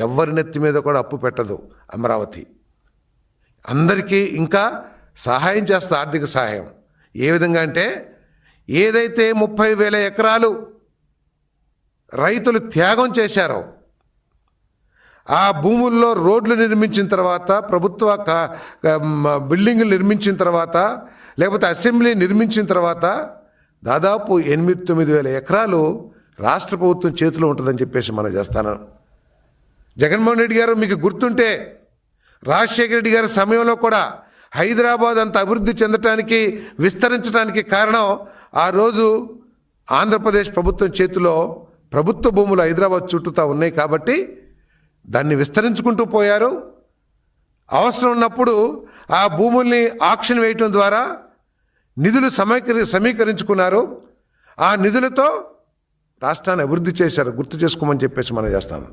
ఎవరి నెత్తి మీద కూడా అప్పు పెట్టదు అమరావతి. అందరికీ ఇంకా సహాయం చేస్తుంది, ఆర్థిక సహాయం. ఏ విధంగా అంటే, ఏదైతే 30,000 ఎకరాలు రైతులు త్యాగం చేశారో ఆ భూముల్లో రోడ్లు నిర్మించిన తర్వాత, ప్రభుత్వ బిల్డింగులు నిర్మించిన తర్వాత, లేకపోతే అసెంబ్లీ నిర్మించిన తర్వాత దాదాపు 8-9 ఎకరాలు రాష్ట్ర ప్రభుత్వం చేతిలో ఉంటుందని చెప్పేసి మనం చేస్తాను. జగన్మోహన్ రెడ్డి గారు మీకు గుర్తుంటే రాజశేఖర రెడ్డి గారి సమయంలో కూడా హైదరాబాద్ అంత అభివృద్ధి చెందటానికి, విస్తరించడానికి కారణం ఆ రోజు ఆంధ్రప్రదేశ్ ప్రభుత్వం చేతిలో ప్రభుత్వ భూములు హైదరాబాద్ చుట్టూతా ఉన్నాయి కాబట్టి దాన్ని విస్తరించుకుంటూ పోయారు. అవసరం ఉన్నప్పుడు ఆ భూముల్ని ఆక్షన్ వేయటం ద్వారా నిధులు సమీకరించుకున్నారు. ఆ నిధులతో రాష్ట్రాన్ని అభివృద్ధి చేశారు. గుర్తు చేసుకోమని చెప్పేసి మనం చేస్తాం.